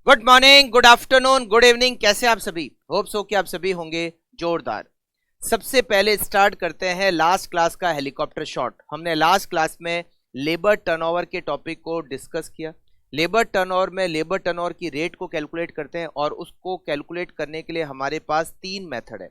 Good morning, good afternoon, good evening. कैसे आप सभी? होप सो कि आप सभी होंगे जोरदार। सबसे पहले स्टार्ट करते हैं लास्ट क्लास का हेलीकॉप्टर शॉट। हमने लास्ट क्लास में लेबर टर्नओवर के टॉपिक को डिस्कस किया। लेबर टर्नओवर में लेबर टर्नओवर की रेट को कैलकुलेट करते हैं और उसको कैलकुलेट करने के लिए हमारे पास तीन मेथड है।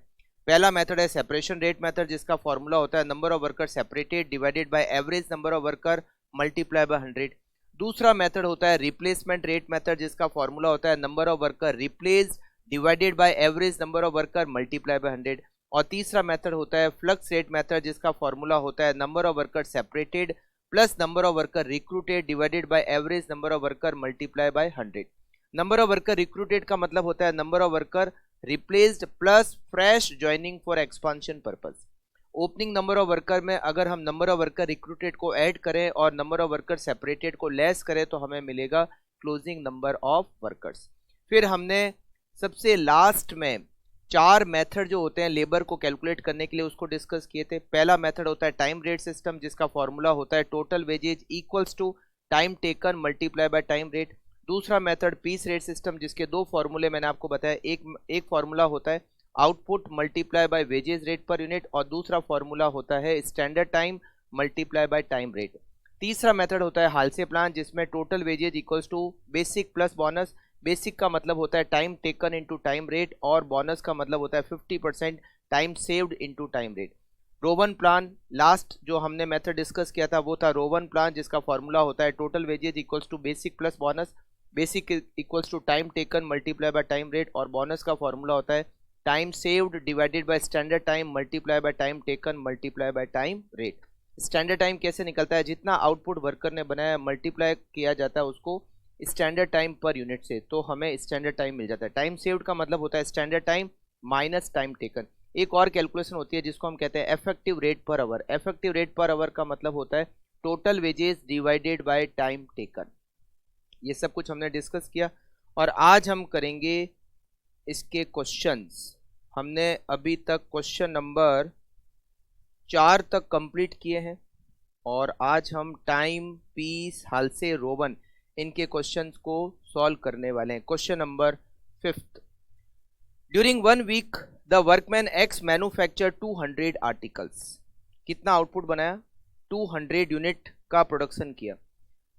पहला मेथड है सेपरेशन रेट मेथड, जिसका फॉर्मूला होता है number of worker separated divided by average number of worker multiply by 100। दूसरा मेथड होता है रिप्लेसमेंट रेट मेथड, जिसका फॉर्मूला होता है number of worker replace divided by average number of worker multiply by 100। और तीसरा मेथड होता है फ्लक्स रेट मेथड, जिसका फॉर्मूला होता है number of worker separated plus number of worker recruited divided by average number of worker multiply by 100। Number of worker recruited का मतलब होता है number of worker replaced plus fresh joining for expansion purpose. Opening number of worker में अगर हम number of worker recruited को add करें और नंबर ऑफ वर्कर सेपरेटेड को लेस करें तो हमें मिलेगा क्लोजिंग नंबर ऑफ वर्कर्स। फिर हमने सबसे लास्ट में चार मेथड जो होते हैं लेबर को कैलकुलेट करने के लिए उसको डिस्कस किए थे। पहला मेथड होता है टाइम रेट सिस्टम, जिसका फॉर्मूला होता है total wages equals to time taken multiply by time rate. दूसरा मेथड पीस रेट सिस्टम, जिसके दो फॉर्मूले मैंने आपको बताया। एक फॉर्मूला होता है output multiply by wages rate per unit और दूसरा फॉर्मूला होता है standard time multiply by time rate. तीसरा मेथड होता है हालसे प्लान, जिसमें total wages equals to basic plus bonus. Basic का मतलब होता है time taken into time rate और बोनस का मतलब होता है 50% time saved into time rate. Rowan plan, last जो हमने मेथड डिस्कस किया था वो था रोवन प्लान, जिसका फॉर्मूला होता है total wages equals to basic plus bonus. Basic equals to time taken multiply by time rate और बोनस का फॉर्मूला होता है time saved divided by standard time multiply by time taken multiply by time rate. Standard time कैसे निकलता है? जितना output worker ने बनाया मल्टीप्लाई किया जाता है उसको स्टैंडर्ड टाइम पर यूनिट से, तो हमें स्टैंडर्ड टाइम मिल जाता है। टाइम सेव्ड का मतलब होता है standard time minus time taken. एक और कैलकुलेशन होती है जिसको हम कहते हैं effective rate per hour. Effective rate per our का मतलब होता है total wages divided by time taken. ये सब कुछ हमने डिस्कस किया और आज हम करेंगे इसके क्वेश्चंस। हमने अभी तक क्वेश्चन नंबर 4 तक कंप्लीट किए हैं और आज हम टाइम पीस हालसे रोवन इनके क्वेश्चंस को सॉल्व करने वाले हैं। Question number 5। During 1 week the workman X manufacture 200 articles. कितना आउटपुट बनाया? 200 यूनिट का प्रोडक्शन किया।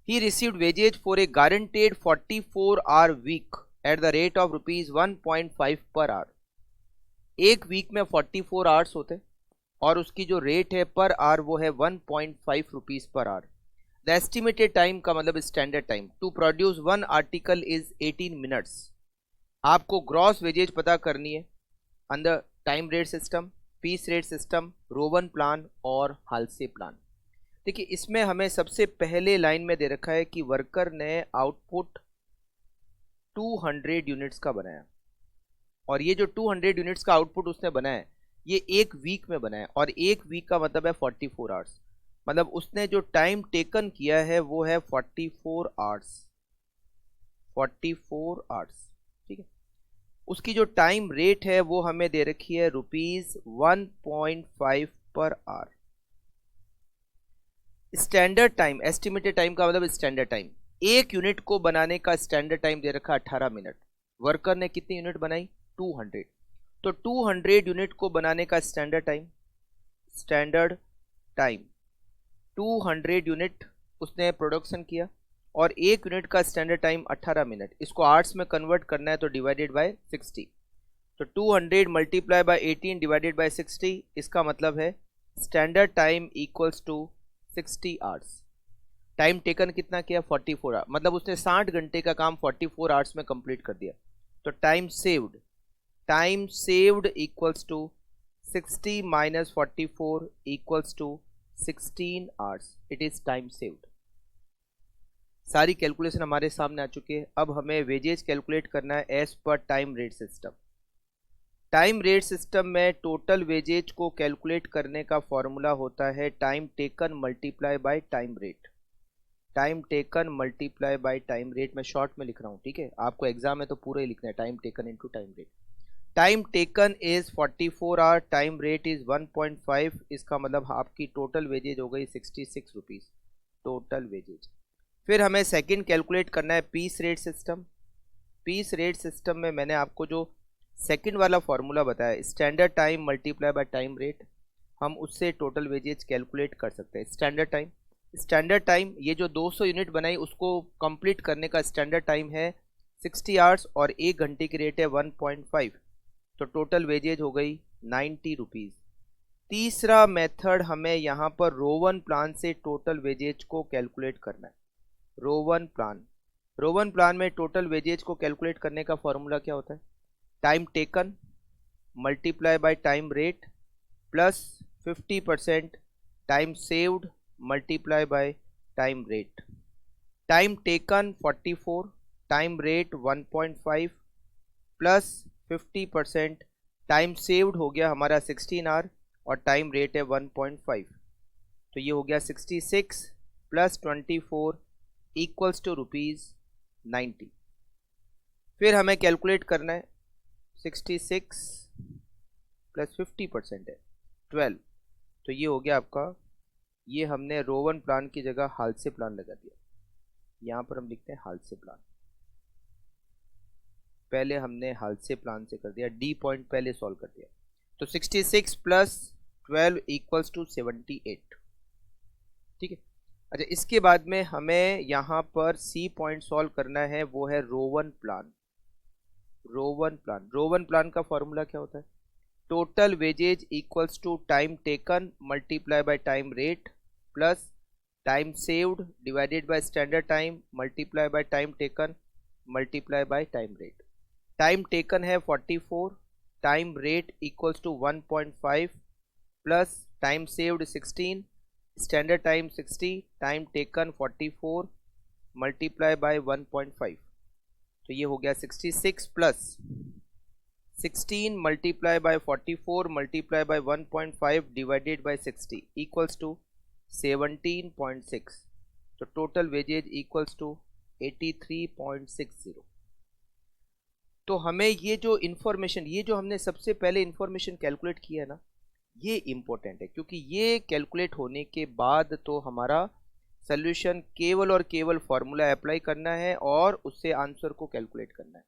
He received wages for a guaranteed 44 hour week at the rate of ₹1.5 per our. एक वीक में 44 आवर्स होते और उसकी जो रेट है पर आवर वो है 1.5 rupees per our. The estimated time का मतलब standard time to produce 1 article is 18 minutes. आपको ग्रॉस वेजेज पता करनी है under time rate system, piece rate system, Rowan plan और हालसे प्लान। देखिए इसमें हमें सबसे पहले लाइन में दे रखा है कि वर्कर ने आउटपुट 200 यूनिट्स का बनाया और ये जो 200 यूनिट्स का आउटपुट उसने बनाया ये एक वीक में बनाया और एक वीक का मतलब है 44 आवर्स। मतलब उसने जो टाइम टेकन किया है वो है 44 आवर्स। 44 आवर्स, ठीक है। उसकी जो टाइम रेट है वो हमें दे रखी है ₹1.5 per hour. Standard time, estimated time का मतलब स्टैंडर्ड टाइम, एक यूनिट को बनाने का स्टैंडर्ड टाइम दे रखा 18 मिनट। वर्कर ने कितनी यूनिट बनाई? 200। तो 200 यूनिट को बनाने का स्टैंडर्ड टाइम 200 यूनिट उसने प्रोडक्शन किया और एक यूनिट का स्टैंडर्ड टाइम 18 मिनट। इसको आवर्स में कन्वर्ट करना है तो डिवाइडेड बाय 60। तो 200 मल्टीप्लाई बाय 18 डिवाइडेड बाय 60, इसका मतलब है standard time equals to 60 hours. Time taken कितना किया? 44 आवर्स। मतलब उसने 60 घंटे का काम 44 आवर्स में कंप्लीट कर दिया। तो time saved equals to 60 minus 44 equals to 16 hours. It is time saved. सारी कैलकुलेशन हमारे सामने आ चुकी है। अब हमें वेजेज कैलकुलेट करना है as per time rate system. Time rate system में टोटल वेजेज को कैलकुलेट करने का फॉर्मूला होता है time taken multiply by time rate. Time taken multiply by time rate. मैं शॉर्ट में लिख रहा हूँ, ठीक है। आपको एग्जाम में तो पूरा ही लिखना है, time taken into time rate. Time taken is 44 hour, time rate is 1.5। इसका मतलब आपकी टोटल वेजेज हो गई 66 रुपीज टोटल वेजेज। फिर हमें सेकंड कैलकुलेट करना है piece rate system. Piece rate system में मैंने आपको जो सेकंड वाला फॉर्मूला बताया, standard time multiply by time rate, हम उससे टोटल वेजेज कैलकुलेट कर सकते हैं। स्टैंडर्ड टाइम ये जो 200 यूनिट बनाई उसको कंप्लीट करने का स्टैंडर्ड टाइम है 60 आवर्स और 1 घंटे की रेट है 1.5, तो टोटल वेजेज हो गई 90 रुपीज़। तीसरा मेथड हमें यहाँ पर रोवन प्लान से टोटल वेजेज को कैलकुलेट करना है। रोवन प्लान में टोटल वेजेज को कैलकुलेट करने का फॉर्मूला क्या होता है? Time taken multiply by time rate plus 50% time saved multiply by time rate. Time taken 44, time rate 1.5 plus 50% time saved हो गया हमारा 16 आवर और टाइम रेट है 1.5, तो ये हो गया 66 प्लस 24 इक्वल्स टू ₹90। फिर हमें कैलकुलेट करना है 66 प्लस 50% है 12, तो ये हो गया आपका, ये हमने रोवन प्लान की जगह हालसे प्लान लगा दिया। यहाँ पर हम लिखते हैं हालसे प्लान, पहले हमने हालसे प्लान से कर दिया, डी पॉइंट पहले सॉल्व कर दिया, तो 66 प्लस 12 इक्वल्स टू 78। ठीक है, अच्छा इसके बाद में हमें यहाँ पर सी पॉइंट सॉल्व करना है, वो है रोवन प्लान। रोवन प्लान का फॉर्मूला क्या होता है? Total wages equals to time taken multiply by time rate plus time saved divided by standard time multiply by time taken multiply by time rate. Time taken है 44, time rate equals to 1.5 plus time saved 16, standard time 60, time taken 44 multiply by 1.5, तो ये हो गया 66 plus 16 multiply by 44 multiply by 1.5 divided by 60 equals to 17.6, तो total wages equals to 83.60। तो हमें ये जो इन्फॉर्मेशन, ये जो हमने सबसे पहले इन्फॉर्मेशन कैलकुलेट किया है ना, ये इम्पोर्टेंट है, क्योंकि ये कैलकुलेट होने के बाद तो हमारा सोल्यूशन केवल और केवल फॉर्मूला अप्लाई करना है और उससे आंसर को कैलकुलेट करना है।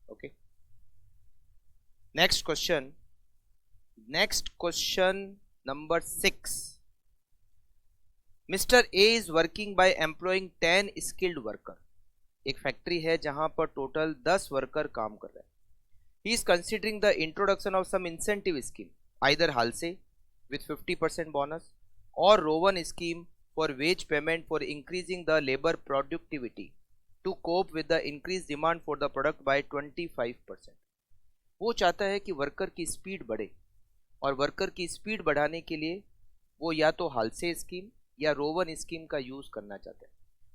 Okay, next question number 6। Mister A is working bye employing 10 skilled worker. एक फैक्ट्री है जहां पर टोटल 10 वर्कर काम कर रहे हैं। He is considering the introduction of some incentive scheme, either Halsey with 50% bonus or rowan scheme for wage payment for increasing the labor productivity to cope with the increased demand for the product by 25%। वो चाहता है कि worker की speed बढ़े, और worker की speed बढ़ाने के लिए वो या तो हालसे स्कीम या रोवन स्कीम का यूज करना चाहता है,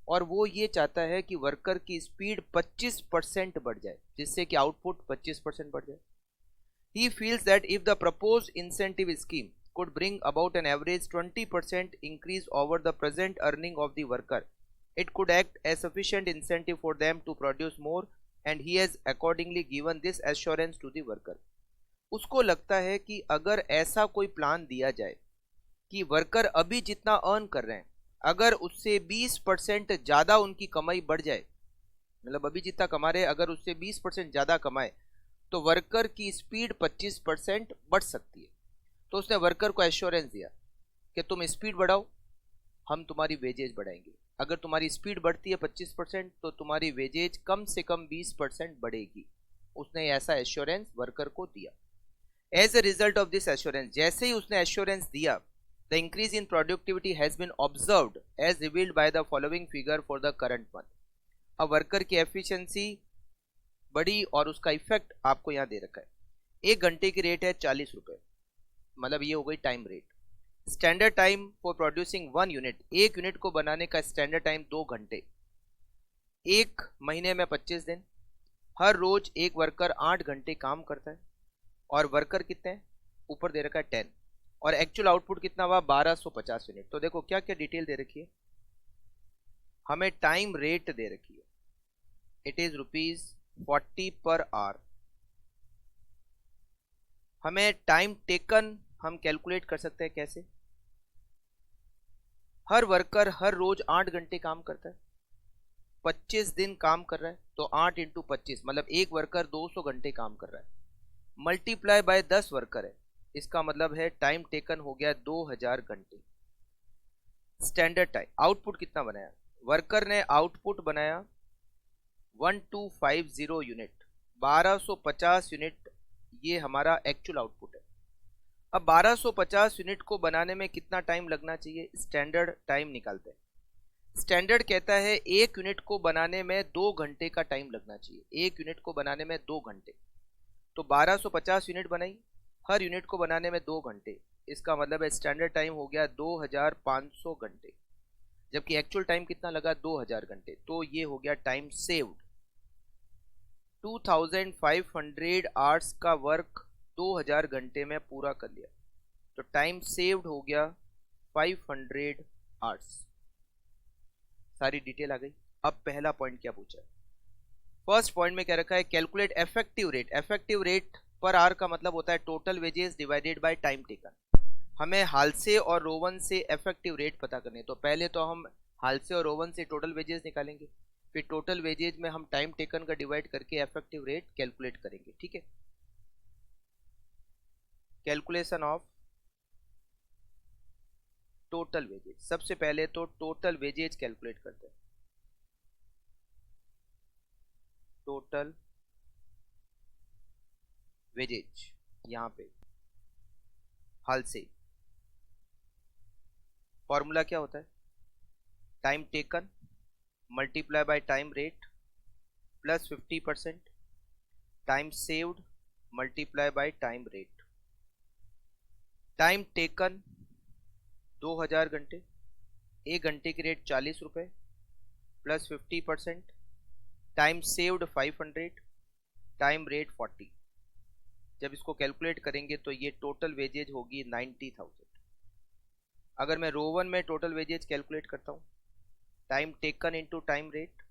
और वो ये चाहता है कि वर्कर की स्पीड 25% बढ़ जाए, जिससे कि आउटपुट 25% बढ़ जाए। He feels that if the proposed incentive scheme could bring about an average 20% increase over the present earning of the worker, it could act as sufficient incentive for them to produce more, and he has accordingly given this assurance to the worker। उसको लगता है कि अगर ऐसा कोई plan दिया जाए कि वर्कर अभी जितना अर्न कर रहे हैं, अगर उससे 20% ज़्यादा उनकी कमाई बढ़ जाए, मतलब अभी जितना कमा रहे हैं अगर उससे 20% ज़्यादा कमाए, तो वर्कर की स्पीड 25% बढ़ सकती है। तो उसने वर्कर को एश्योरेंस दिया कि तुम स्पीड बढ़ाओ, हम तुम्हारी वेजेज बढ़ाएंगे। अगर तुम्हारी स्पीड बढ़ती है 25% तो तुम्हारी वेजेज कम से कम 20% बढ़ेगी। उसने ऐसा एश्योरेंस वर्कर को दिया। As a result of this assurance, जैसे ही उसने एश्योरेंस दिया, the increase in productivity has been observed as revealed by the following figure for the current month. अब वर्कर की एफिशिएंसी बढ़ी और उसका इफेक्ट आपको यहाँ दे रखा है। 1 घंटे की रेट है 40 रुपए, मतलब ये हो गई time rate. Standard time for producing 1 unit, 1 unit को बनाने का स्टैंडर्ड टाइम 2 घंटे। 1 महीने में 25 दिन, हर रोज एक वर्कर 8 घंटे काम करता है। और वर्कर कितने हैं, ऊपर दे रखा है 10, और एक्चुअल आउटपुट कितना हुआ 1250 यूनिट। तो देखो क्या क्या डिटेल दे रखी है, हमें टाइम रेट दे रखी है, इट इज ₹40 पर आवर। हमें टाइम टेकन हम कैलकुलेट कर सकते हैं कैसे, हर वर्कर हर रोज 8 घंटे काम करता है, 25 दिन काम कर रहा है, तो 8 इंटू 25 मतलब एक वर्कर 200 घंटे काम कर रहा है, मल्टीप्लाई बाय 10 वर्कर है, इसका मतलब है टाइम टेकन हो गया 2000 घंटे। स्टैंडर्ड टाइम आउटपुट कितना बनाया, वर्कर ने आउटपुट बनाया 1250 यूनिट, 1250 यूनिट, ये हमारा एक्चुअल आउटपुट है। अब 1250 यूनिट को बनाने में कितना टाइम लगना चाहिए, स्टैंडर्ड टाइम निकालते हैं। स्टैंडर्ड कहता है 1 यूनिट को बनाने में 2 घंटे का टाइम लगना चाहिए, 1 यूनिट को बनाने में 2 घंटे। तो 1250 यूनिट बनाई, हर यूनिट को बनाने में 2 घंटे, इसका मतलब है स्टैंडर्ड टाइम हो गया 2500 घंटे, जबकि एक्चुअल टाइम कितना लगा 2000 घंटे। तो ये हो गया टाइम सेव्ड। 2500 आवर्स का वर्क 2000 घंटे में पूरा कर लिया, तो टाइम सेव्ड हो गया 500 आवर्स। सारी डिटेल आ गई। अब पहला पॉइंट क्या पूछा है, फर्स्ट पॉइंट में क्या रखा है, calculate effective rate. Effective rate per our का मतलब होता है total wages divided by time taken. हमें हालसे और रोवन से इफेक्टिव रेट पता करने, तो पहले तो हम हालसे और रोवन से टोटल वेजेस निकालेंगे, फिर टोटल वेजेज में हम टाइम टेकन का डिवाइड करके इफेक्टिव रेट कैलकुलेट करेंगे। ठीक है, कैलकुलेशन ऑफ टोटल वेजेज। सबसे पहले तो टोटल वेजेज कैलकुलेट करते हैं। टोटल वेजेज यहां पे हाल से फॉर्मूला क्या होता है, time taken multiply by time rate plus 50% time saved multiply by time rate. Time taken 2000 घंटे, 1 घंटे की रेट 40 रुपए plus 50%, time saved 500, time rate 40। जब इसको कैलकुलेट करेंगे तो ये टोटल वेजेज होगी 90,000। अगर मैं रोवन में टोटल वेजेज कैलकुलेट करता हूँ, time taken into time rate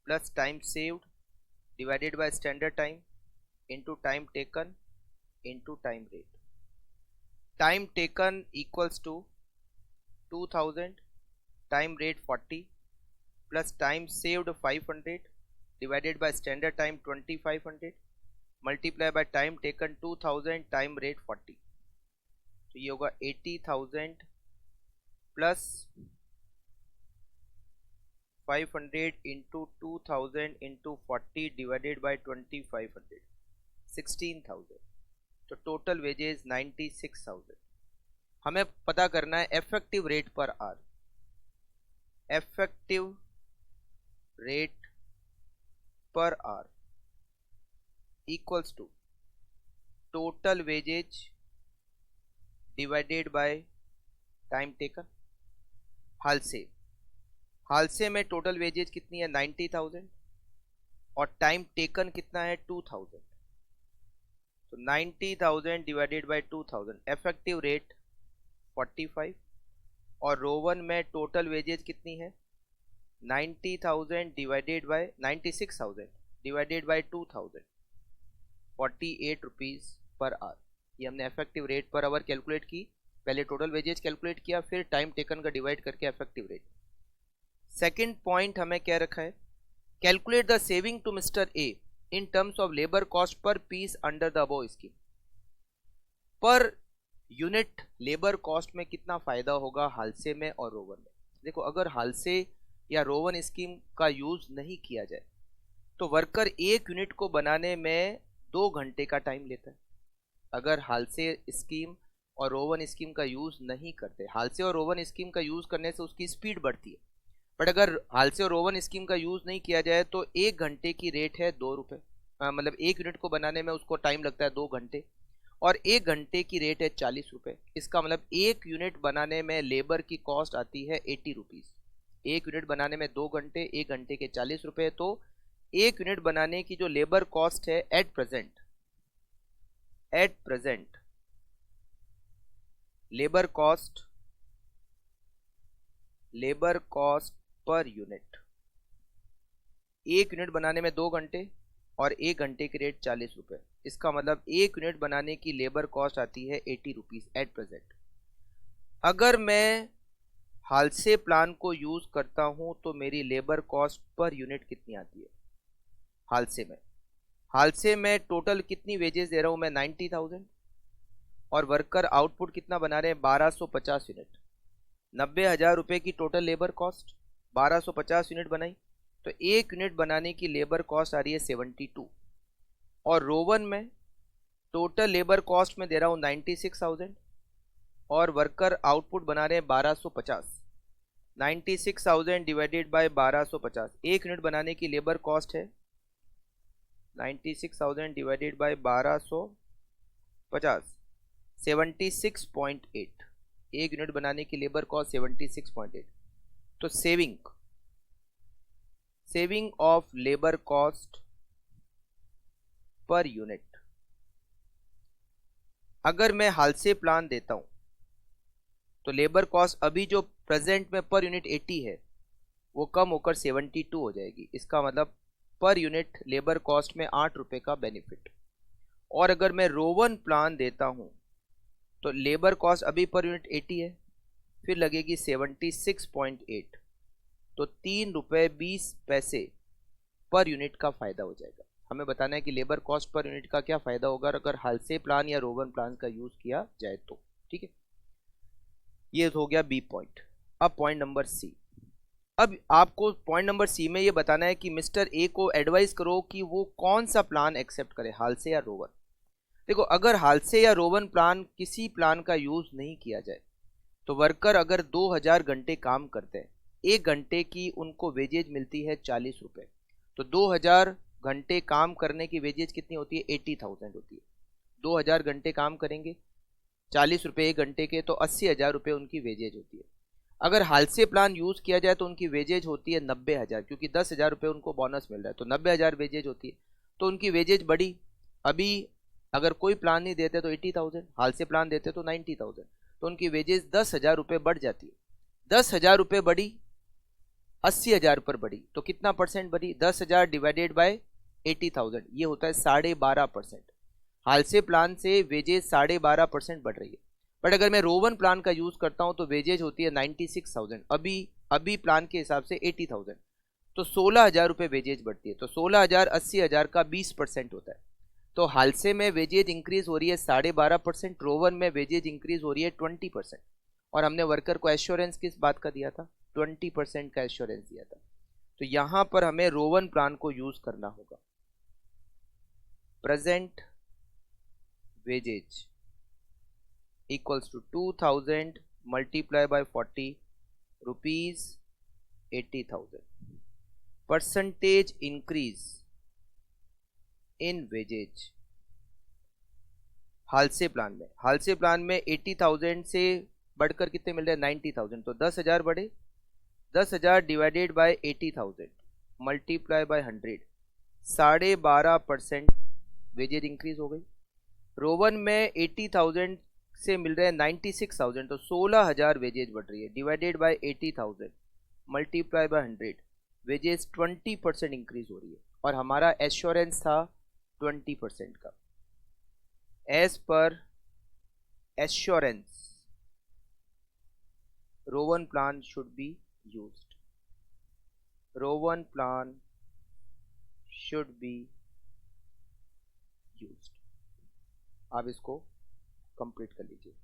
plus time saved divided by standard time into time taken into time rate. Time taken equals to 2000 time rate 40 plus time saved 500 divided by standard time 2500 multiply by time taken 2000 time rate 40। तो ये होगा 80,000 plus 500 into 2000 into 40 divided by 2500, 16,000। तो total wages 96,000। हमें पता करना है effective rate per hour. Effective rate per hour equals to total wages divided by time taken. Halsey में total wages कितनी है 90,000 और टाइम टेकन कितना है 2000, तो 90,000 डिवाइडेड बाय 2000 इफेक्टिव रेट 45। और रोवन में टोटल वेजेज कितनी है 90,000 divided by 96,000 divided by 2000, 48 rupees per hour. ये हमने effective rate per hour calculate की। पहले टोटल वेजेज कैलकुलेट किया, फिर टाइम टेकन का डिवाइड करके इफेक्टिव रेट। सेकंड पॉइंट हमें क्या रखा है, calculate the saving to mister A in terms of labor cost per piece under the above scheme. Per unit labour cost में कितना फायदा होगा हालसे में और रोवन में? देखो, अगर हालसे या रोवन स्कीम का यूज नहीं किया जाए तो वर्कर एक यूनिट को बनाने में 2 घंटे का टाइम लेता है। अगर हालसे स्कीम और रोवन स्कीम का यूज नहीं करते, हालसे और रोवन स्कीम का यूज करने से उसकी स्पीड बढ़ती है, बट अगर हालसे और रोवन स्कीम का यूज नहीं किया जाए तो 1 घंटे की रेट है 2 रुपए, मतलब 1 यूनिट को बनाने में उसको टाइम लगता है 2 घंटे, और 1 घंटे की रेट है 40 रुपए। इसका मतलब 1 यूनिट बनाने में लेबर की कॉस्ट आती है 80 रुपीज। 1 यूनिट बनाने में 2 घंटे, 1 घंटे के 40 रुपए, तो 1 यूनिट बनाने की जो लेबर कॉस्ट है at present labour cost per unit, 1 unit बनाने में 2 घंटे और 1 घंटे की रेट 40 रुपए। इसका मतलब 1 यूनिट बनाने की लेबर कॉस्ट आती है 80 रुपीज एट प्रेजेंट। अगर मैं हालसे प्लान को यूज करता हूं तो मेरी लेबर कॉस्ट पर यूनिट कितनी आती है? हालसे में टोटल कितनी वेजेस दे रहा हूं मैं? 90,000, और वर्कर आउटपुट कितना बना रहे हैं? 1250 यूनिट। 90,000 रुपए की टोटल लेबर कॉस्ट, 1250 यूनिट बनाई, तो 1 यूनिट बनाने की लेबर कॉस्ट आ रही है 72। और रोवन में टोटल लेबर कॉस्ट में दे रहा हूं 96,000 और वर्कर आउटपुट बना रहे हैं 1250। 96,000 डिवाइडेड बाय 1250, 1 यूनिट बनाने की लेबर कॉस्ट है 96,000 डिवाइडेड बाय 1250, 76.8। 1 यूनिट बनाने की लेबर कॉस्ट 76.8। तो saving of labour cost per unit, अगर मैं हालसे प्लान देता हूं तो लेबर कॉस्ट अभी जो प्रेजेंट में पर यूनिट 80 है वो कम होकर 72 हो जाएगी। इसका मतलब पर यूनिट लेबर कॉस्ट में 8 रुपए का बेनिफिट। और अगर मैं रोवन प्लान देता हूं तो लेबर कॉस्ट अभी पर यूनिट 80 है, फिर लगेगी 76.8, तो 3 रुपए 20 पैसे पर यूनिट का फायदा हो जाएगा। हमें बताना है कि लेबर कॉस्ट पर यूनिट का क्या फायदा होगा अगर हालसे प्लान या रोवन प्लान का यूज किया जाए तो। ठीक है, ये हो गया बी पॉइंट। अब पॉइंट नंबर सी। अब आपको पॉइंट नंबर सी में ये बताना है कि मिस्टर ए को एडवाइस करो कि वो कौन सा प्लान एक्सेप्ट करे, हालसे या रोवन। देखो, अगर हालसे या रोवन प्लान किसी प्लान का यूज नहीं किया जाए तो वर्कर अगर 2000 घंटे काम करते हैं, 1 घंटे की उनको वेजेज मिलती है 40 रुपए, तो 2000 घंटे काम करने की वेजेज कितनी होती है? 80,000 होती है। 2000 घंटे काम करेंगे, 40 रुपए 1 घंटे के, तो 80,000 रुपए उनकी वेजेज होती है। अगर हालसे प्लान यूज किया जाए तो उनकी वेजेज होती है 90,000, क्योंकि 10,000 रुपए उनको बोनस मिल रहा है, तो 90,000 वेजेज होती है, तो उनकी वेजेज बढ़ी। अभी अगर कोई प्लान नहीं देते तो 80,000, हालसे प्लान देते तो 90,000, तो उनकी वेजेज 10,000 रुपए बढ़ जाती है। 10,000 रुपए बढ़ी, 80,000 पर बढ़ी, तो कितना परसेंट बढ़ी? 10,000 डिवाइडेड बाय 80,000, ये होता है 12.5%। हालसे प्लान से वेजेज 12.5% बढ़ रही है। बट अगर मैं रोवन प्लान का यूज करता हूं तो वेजेज होती है 96,000, अभी प्लान के हिसाब से 80,000, तो 16,000 रुपए वेजेज बढ़ती है। तो 16,000 80,000 का 20% होता है। तो हालसे में वेजेज इंक्रीज हो रही है 12.5%, रोवन में वेजेज इंक्रीज हो रही है 20%। और हमने वर्कर को एश्योरेंस किस बात का दिया था? 20% का एश्योरेंस दिया था। तो यहां पर हमें रोवन प्लान को यूज करना होगा। Present wages equals to 2000 multiply by 40 rupees 80,000 percentage increase in wages। Halsey plan में 80,000 से बढ़कर कितने मिल रहे हैं? 90,000, तो 10,000 बढ़े, 10,000 divided by 80,000 multiply by 100, 12.5% wages increase हो गई। रोवन में 80,000 से मिल रहे हैं 96,000, तो 16,000 वेजेज बढ़ रही है, divided by 80,000 multiply by 100, wages 20% increase हो रही है, और हमारा एश्योरेंस था 20% का। As per assurance Rowan plan should be used. Rowan plan should be used. आप इसको कंप्लीट कर लीजिए।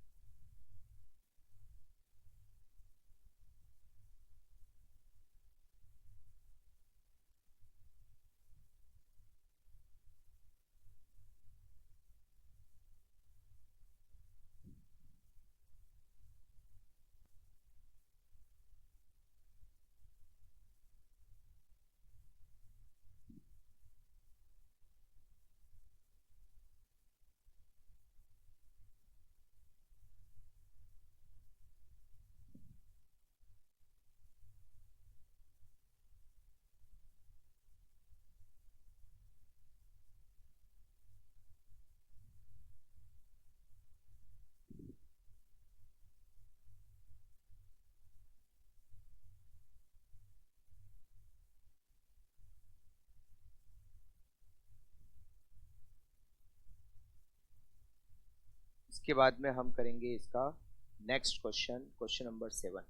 इसके बाद में हम करेंगे इसका next question, question number 7।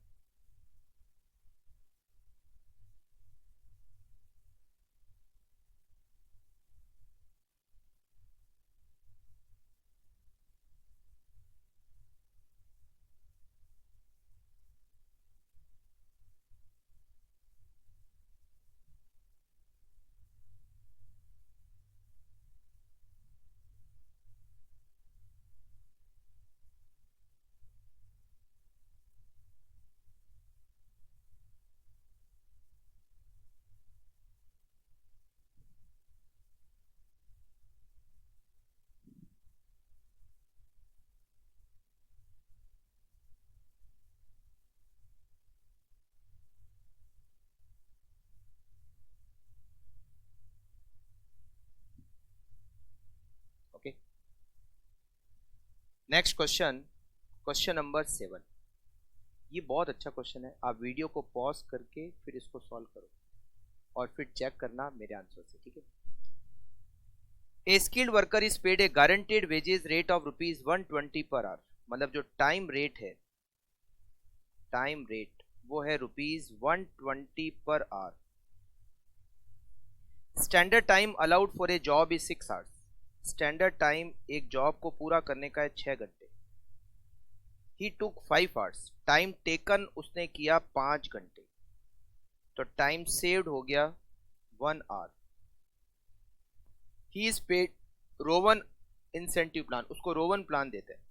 Okay, next question, question number 7। ये बहुत अच्छा क्वेश्चन है। आप वीडियो को पॉज करके फिर इसको सॉल्व करो और फिर चेक करना मेरे आंसर से, ठीक है। A skilled worker is paid a guaranteed wages rate of ₹120 per hour. मतलब जो टाइम रेट है, टाइम रेट वो है ₹120 per hour. Standard time allowed for a job is 6 hours. Standard time एक जॉब को पूरा करने का है 6 घंटे। He took 5 hours. Time taken उसने किया 5 घंटे, तो टाइम सेव्ड हो गया 1 hour. He is paid Rowan incentive plan, उसको रोवन प्लान देते हैं।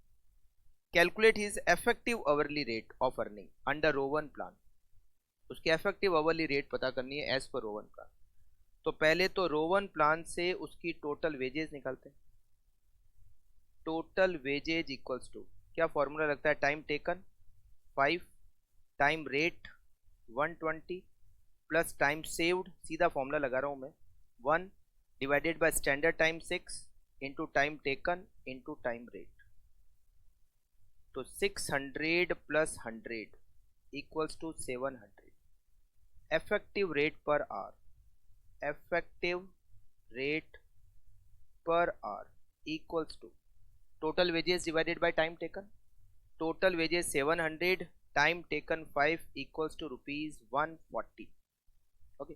Calculate his effective hourly rate of earning under Rowan plan. उसकी इफेक्टिव अवरली रेट पता करनी है एज पर रोवन प्लान। तो पहले तो रोवन प्लान से उसकी टोटल वेजेस निकालते हैं। टोटल वेजेज इक्वल्स टू, क्या फॉर्मूला लगता है, time taken 5, time rate 120 plus time saved, सीधा फॉर्मूला लगा रहा हूं मैं, 1 divided by standard time 6 into time taken into time rate. तो 600 plus 100 equals to 700। Effective rate per hour, effective rate per hour equals to total wages divided by time taken. Total wages 700, time taken 5 equals to ₹140। Okay,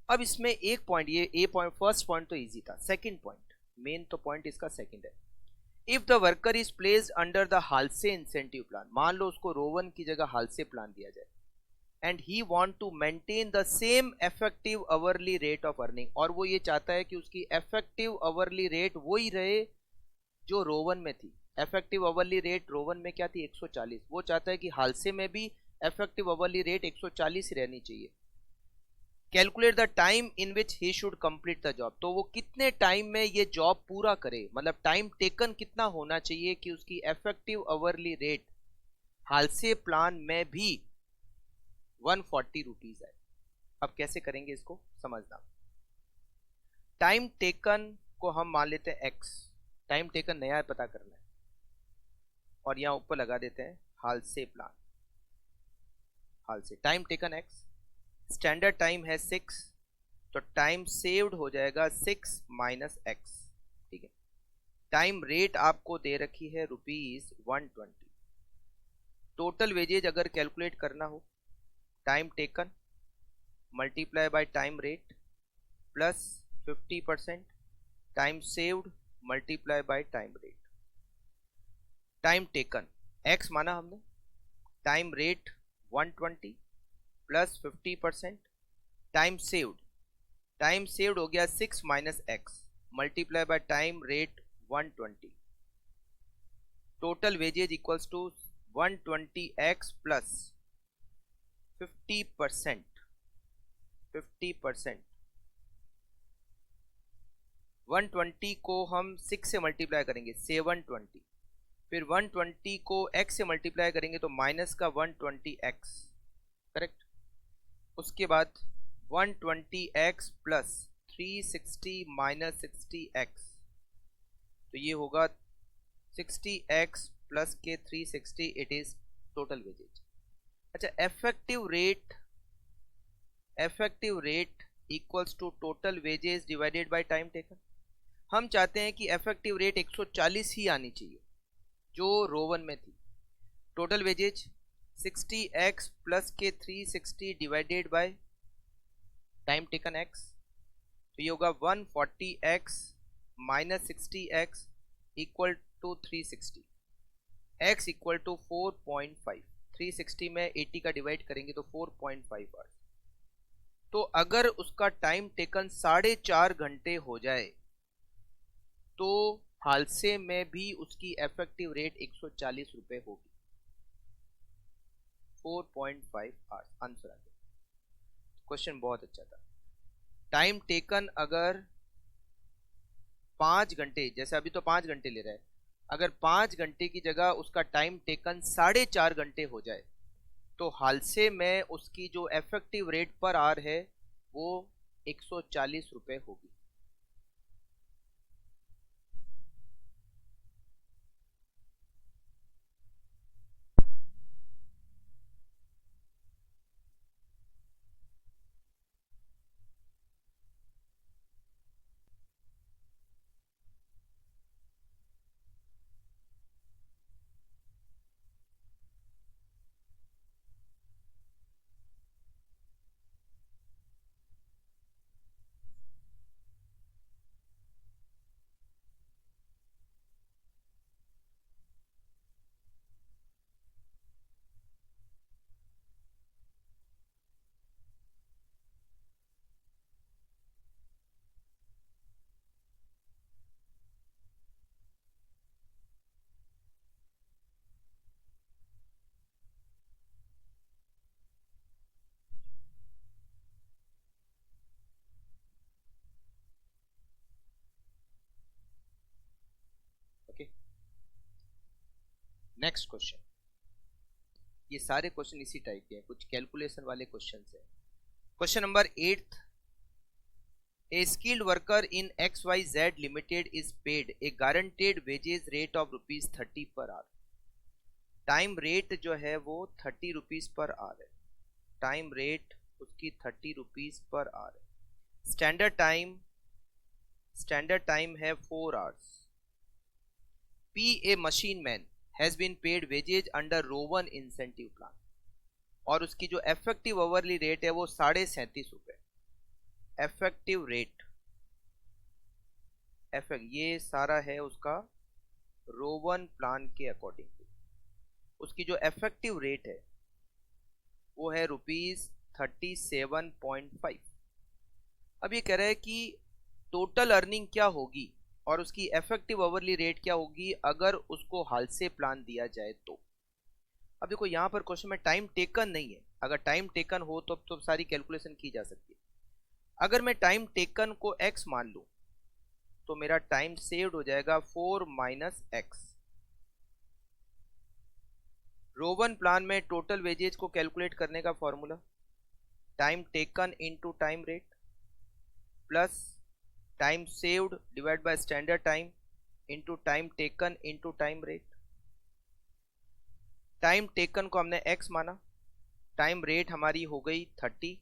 अब इसमें एक point, ये a point, first point तो easy था। Second point, main तो point इसका second है। If the worker is placed under the Halsey incentive plan, मान लो उसको रोवन की जगह हालसे प्लान दिया जाए, and he want to maintain the same effective hourly rate of earning, और वो ये चाहता है कि उसकी इफेक्टिव अवरली रेट वही रहे जो रोवन में थी। इफेक्टिव अवरली रेट रोवन में क्या थी, 140। वो चाहता है कि हालसे में भी इफेक्टिव अवरली रेट 140 रहनी चाहिए। Calculate the time in which he should complete the job, तो वो कितने टाइम में ये जॉब पूरा करे, मतलब टाइम टेकन कितना होना चाहिए कि उसकी इफेक्टिव अवरली रेट हालसे प्लान में भी 140 रुपीज है। अब कैसे करेंगे इसको समझना। टाइम टेकन को हम मान लेते हैं x, टाइम टेकन नया है पता करना है, और यहां ऊपर लगा देते हैं Halsey plan. Halsey time taken x, standard time है 6, तो टाइम सेव्ड हो जाएगा 6 माइनस x, ठीक है। टाइम रेट आपको दे रखी है ₹120। टोटल वेजेज अगर कैलकुलेट करना हो, time taken multiply by time rate plus 50%, time saved multiply by time rate. Time taken x माना हमने, time rate 120 plus 50%, time saved हो गया 6 minus x multiply by time rate 120। Total wages equals to 120x plus 50%। 120 को हम 6 से multiply करेंगे 720, फिर 120 को x से मल्टीप्लाई करेंगे तो माइनस का 120x, करेक्ट। उसके बाद 120x प्लस 360 माइनस 60x, तो ये होगा 60x प्लस के 360, इट इज टोटल वेजेज। अच्छा, effective rate equals to total wages divided by time taken. हम चाहते हैं कि इफेक्टिव रेट 140 ही आनी चाहिए जो रो 1 में थी। टोटल वेजेज 60x प्लस के 360 divided by time taken x, तो ये होगा 140x minus 60x equal to 360, x equal to 4.5। 360 में 80 का डिवाइड करेंगे तो 4.5 आवर्स। तो अगर उसका टाइम टेकन 4.5 घंटे हो जाए तो हादसे में भी उसकी इफेक्टिव रेट 140 रुपए होगी। 4.5 आवर्स आंसर आ गया। क्वेश्चन बहुत अच्छा था। टाइम टेकन अगर 5 घंटे, जैसे अभी तो 5 घंटे ले रहा है, अगर 5 घंटे की जगह उसका टाइम टेकन 4.5 घंटे हो जाए तो हादसे में उसकी जो इफेक्टिव रेट पर आवर है वो 140 रुपए होगी। Okay, next question. ये सारे क्वेश्चन इसी टाइप के हैं, कुछ कैलकुलेशन वाले क्वेश्चन हैं। Question number 8, A skilled worker in XYZ limited is paid a guaranteed wages rate of ₹30 per hour. Time rate जो है वो 30 रुपीज पर आवर है। टाइम रेट उसकी 30 रुपीज पर आवर है। स्टैंडर्ड टाइम है 4 hours. P a machine man has been paid wages under Rowan 1 incentive plan, और उसकी जो इफेक्टिव अवरली रेट है वो 37.5 रुपए। इफेक्टिव रेट ये सारा है उसका रो 1 प्लान के अकॉर्डिंग। उसकी जो इफेक्टिव रेट है वो है ₹37.5। अब ये कह रहा है कि टोटल अर्निंग क्या होगी और उसकी इफेक्टिव अवरली रेट क्या होगी अगर उसको हाल से प्लान दिया जाए तो। अब देखो यहाँ पर क्वेश्चन में टाइम टेकन नहीं है। अगर टाइम टेकन हो तो सारी कैलकुलेशन की जा सकती है। अगर मैं टाइम टेकन को x मान लूं तो मेरा टाइम सेव्ड हो जाएगा 4 माइनस एक्स। रो 1 प्लान में टोटल वेजेज को कैलकुलेट करने का formula time taken into time rate plus time saved divide by standard time into time taken into time rate. Time taken को हमने x माना, टाइम रेट हमारी हो गई 30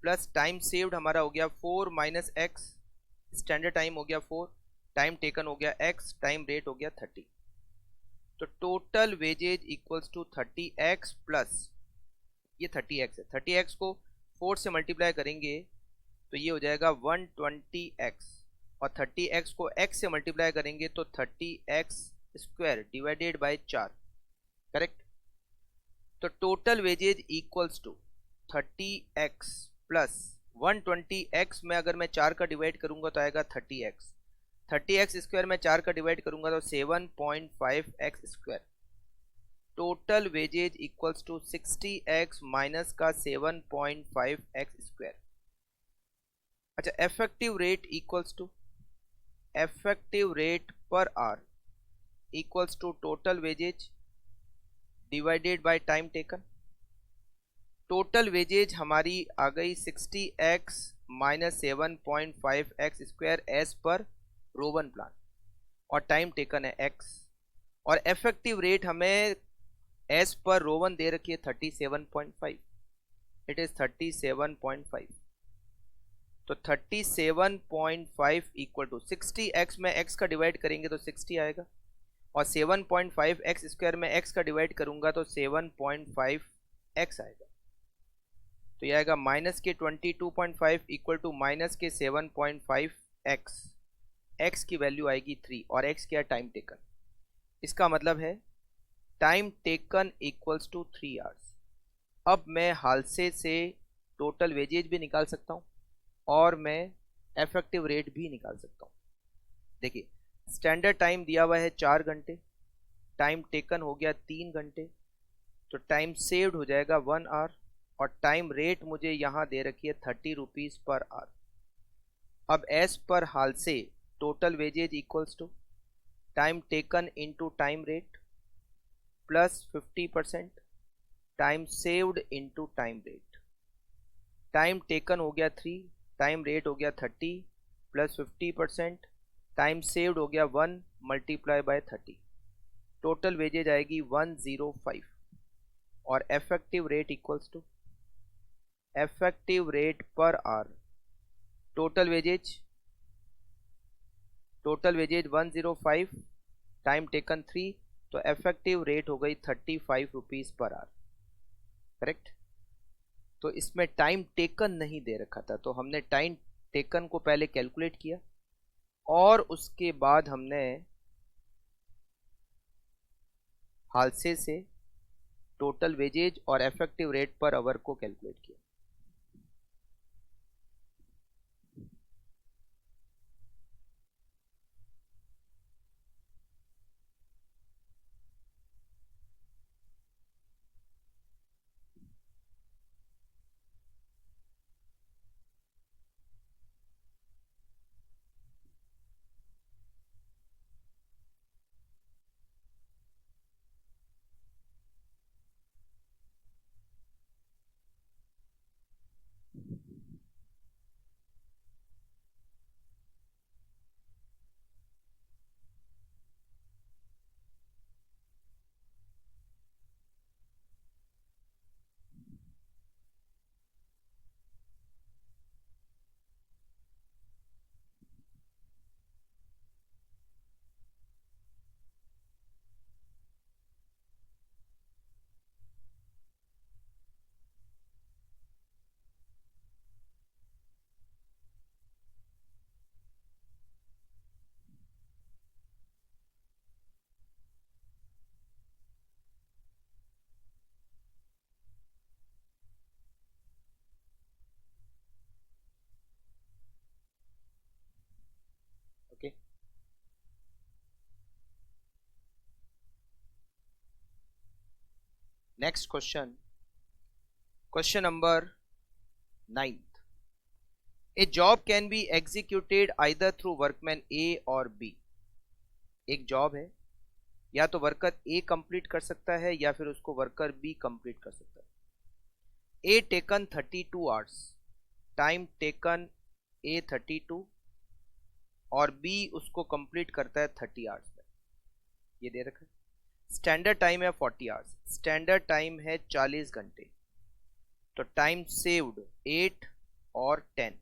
प्लस टाइम सेव्ड हमारा हो गया 4 माइनस एक्स, स्टैंडर्ड टाइम हो गया 4, टाइम टेकन हो गया x, टाइम रेट हो गया 30। तो total wages equals to 30x plus ये 30x है। 30x को 4 से मल्टीप्लाई करेंगे तो ये हो जाएगा 120x और 30x को x से मल्टीप्लाई करेंगे तो 30x square divided by 4, correct. तो total wages equals to 30x plus 120x में अगर मैं 4 का डिवाइड करूंगा तो आएगा 30x, 30x स्क्वायर में 4 का डिवाइड करूंगा तो 7.5x square. Total wages equals to 60x minus का 7.5x स्क्वायर। अच्छा, effective rate equals to effective rate per hour equals to total wages divided by time taken. Total wages हमारी आ गई 60x minus 7.5x square as per Rowan plan, और time taken है x, और effective rate हमें as per Rowan दे रखी है 37.5, इट इज 37.5। तो 37.5 इक्वल टू 60x में x का डिवाइड करेंगे तो 60 आएगा, और 7.5x स्क्वायर में x का डिवाइड करूंगा तो 7.5x आएगा। तो यह आएगा माइनस के 22.5 इक्वल टू माइनस के 7.5x, x की वैल्यू आएगी 3 और x क्या टाइम टेकन। इसका मतलब है time taken equals to 3 hours. अब मैं हादसे से टोटल वेजेज भी निकाल सकता हूं और मैं इफेक्टिव रेट भी निकाल सकता हूं। देखिए, स्टैंडर्ड टाइम दिया हुआ है 4 घंटे, टाइम टेकन हो गया 3 घंटे, तो टाइम सेव्ड हो जाएगा 1 आवर, और टाइम रेट मुझे यहाँ दे रखी है 30 रुपीज पर आवर। अब as per Halsey total wages equals to time taken into time rate plus 50% time saved into time rate. Time taken हो गया 3, टाइम रेट हो गया 30 प्लस 50%, टाइम सेव्ड हो गया 1 मल्टीप्लाई बाय 30। टोटल वेजेज आएगी 105, और effective rate equals to effective rate per hour. Total wages 105, time taken 3, तो effective rate हो गई 35 रुपीज पर आवर, करेक्ट। तो इसमें टाइम टेकन नहीं दे रखा था, तो हमने टाइम टेकन को पहले कैलकुलेट किया और उसके बाद हमने हादसे से टोटल वेजेज और इफेक्टिव रेट पर आवर को कैलकुलेट किया। Okay, next question, question number 9। A job can be executed either through workman A और बी। एक जॉब है, या तो वर्कर ए कंप्लीट कर सकता है या फिर उसको वर्कर बी कंप्लीट कर सकता है। A taken 32 hours, time taken a 32, और बी उसको कंप्लीट करता है 30 आवर्स में, ये दे रखा है। स्टैंडर्ड टाइम है 40 आवर्स, स्टैंडर्ड टाइम है 40 घंटे, तो टाइम सेव्ड 8 और 10।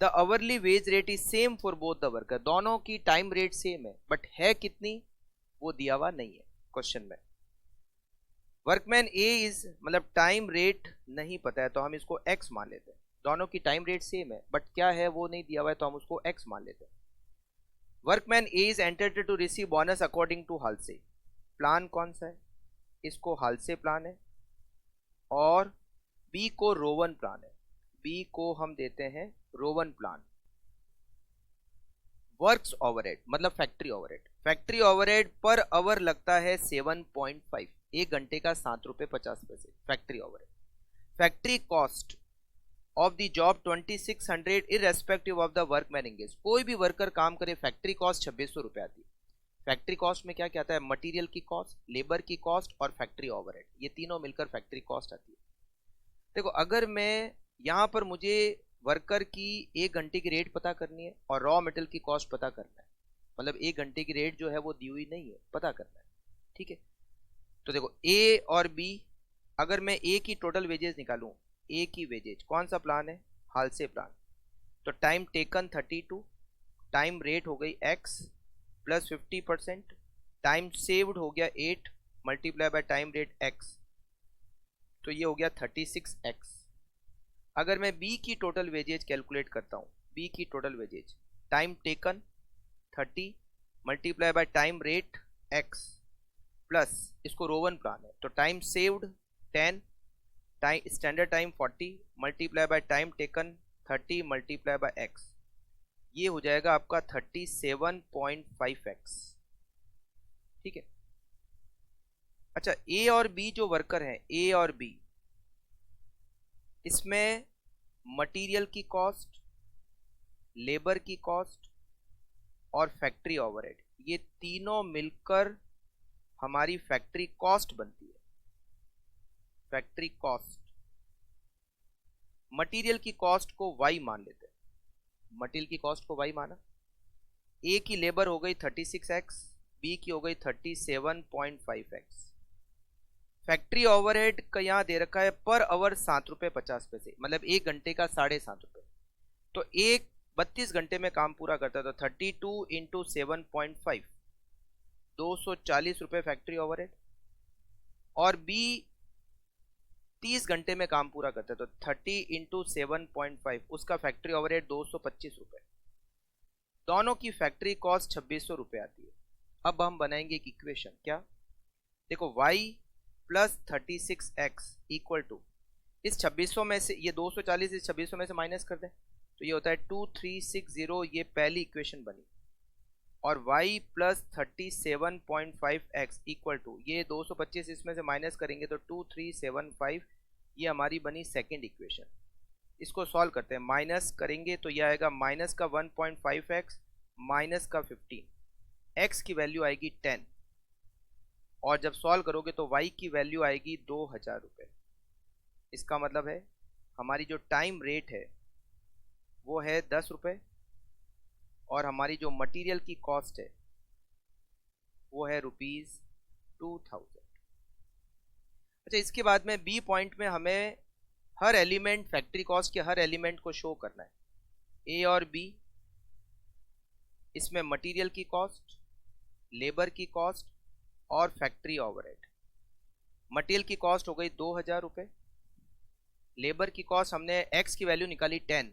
The hourly wage rate is same for both the worker. दोनों की टाइम रेट सेम है, बट है कितनी वो दिया हुआ नहीं है क्वेश्चन में। वर्कमैन ए इज, मतलब टाइम रेट नहीं पता है तो हम इसको एक्स मान लेते हैं, दोनों की टाइम रेट सेम है, बट क्या है वो नहीं दिया हुआ है, तो हम उसको x मान लेते हैं। Workman A is entered to receive bonus according to Halsey. Plan कौन सा है? इसको हालसे प्लान है, और बी को रोवन प्लान है। बी को हम देते हैं रोवन प्लान। वर्क्स ओवरहेड मतलब factory overhead. Factory overhead per hour लगता है 7.5, एक घंटे का 7 रुपए 50 पैसे factory overhead. Factory cost of the job 2600 irrespective of the workman engage. कोई भी वर्कर काम करे, फैक्ट्री कॉस्ट 2600 रुपए आती है। फैक्ट्री कॉस्ट में क्या क्या आता है? मटेरियल की कॉस्ट, लेबर की कॉस्ट और फैक्ट्री ओवरहेड, ये तीनों मिलकर फैक्ट्री कॉस्ट आती है। देखो, अगर मैं यहाँ पर मुझे वर्कर की एक घंटे की रेट पता करनी है और रॉ मटेरियल की कॉस्ट पता करना है, मतलब एक घंटे की रेट जो है वो दी हुई नहीं है, पता करना है, ठीक है। तो देखो ए और बी, अगर मैं ए की टोटल वेजेस निकालूं, ए की वेजेज कौन सा प्लान है? Halsey plan. तो टाइम टेकन 32, टाइम रेट हो गई x प्लस 50%, टाइम सेव्ड हो गया 8 multiply by time rate x, तो ये हो गया 36x। अगर मैं बी की टोटल वेजेज कैलकुलेट करता हूँ, बी की total wages, time taken 30 multiply by time rate x plus, इसको रोवन प्लान है तो time saved 10, time standard time 40 multiply by time taken 30 multiply by x, ये हो जाएगा आपका 37.5x, ठीक है। अच्छा, ए और बी जो वर्कर हैं, ए और बी, इसमें मटेरियल की कॉस्ट, लेबर की कॉस्ट और फैक्ट्री ओवरहेड, ये तीनों मिलकर हमारी फैक्ट्री कॉस्ट बनती है। फैक्ट्री कॉस्ट, मटेरियल की कॉस्ट को y मान लेते हैं, मटेरियल की कॉस्ट को y माना। ए की लेबर हो गई 36x, बी की हो गई 37.5x। फैक्ट्री ओवरहेड का यहाँ दे रखा है पर आवर 7 रुपए 50 पैसे, मतलब एक घंटे का 7.5 रुपए। तो एक 32 घंटे में काम पूरा करता है, तो 32 इंटू 7.5, 240 रुपए फैक्ट्री ओवरहेड। और बी 30 घंटे में काम पूरा करता है, तो 30 इंटू 7.5, उसका फैक्ट्री ओवरहेड 225 रुपए। दोनों की फैक्ट्री कॉस्ट 2600 रुपए आती है। अब हम बनाएंगे एक इक्वेशन, क्या? देखो y plus 36x equal to, इस 2600 में से ये 240 इस 2600 में से माइनस कर दें, तो ये होता है 2360, ये पहली इक्वेशन बनी। और y plus 37.5x equal to, ये 225 इसमें से माइनस करेंगे तो 2375, ये हमारी बनी सेकेंड इक्वेशन। इसको सॉल्व करते हैं, माइनस करेंगे तो ये आएगा माइनस का 1.5x माइनस का 15, x की वैल्यू आएगी 10, और जब सॉल्व करोगे तो y की वैल्यू आएगी 2000 रुपये। इसका मतलब है हमारी जो टाइम रेट है वो है 10 रुपये, और हमारी जो मटेरियल की कॉस्ट है वो है ₹2000। अच्छा, इसके बाद में बी पॉइंट में हमें हर एलिमेंट, फैक्ट्री कॉस्ट के हर एलिमेंट को शो करना है। ए और बी, इसमें मटेरियल की कॉस्ट, लेबर की कॉस्ट और फैक्ट्री ओवरहेड। मटेरियल की कॉस्ट हो गई 2000 रुपये, लेबर की कॉस्ट हमने x की वैल्यू निकाली 10,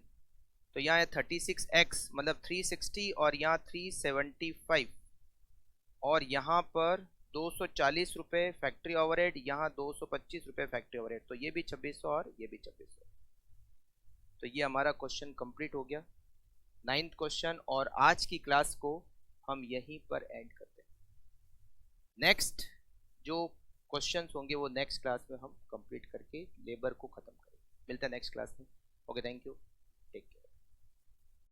तो यहाँ है 36x मतलब 360, और यहाँ 375, और यहाँ पर 240 रुपये फैक्ट्री ओवरहेड, यहाँ 225 रुपये फैक्ट्री ओवरहेड, तो ये भी 2600 और ये भी 2600। तो ये हमारा क्वेश्चन कंप्लीट हो गया, 9th क्वेश्चन, और आज की क्लास को हम यहीं पर एंड करते हैं। नेक्स्ट जो क्वेश्चंस होंगे वो नेक्स्ट क्लास में हम कंप्लीट करके लेबर को खत्म करेंगे। मिलते हैं नेक्स्ट क्लास में। Okay, thank you.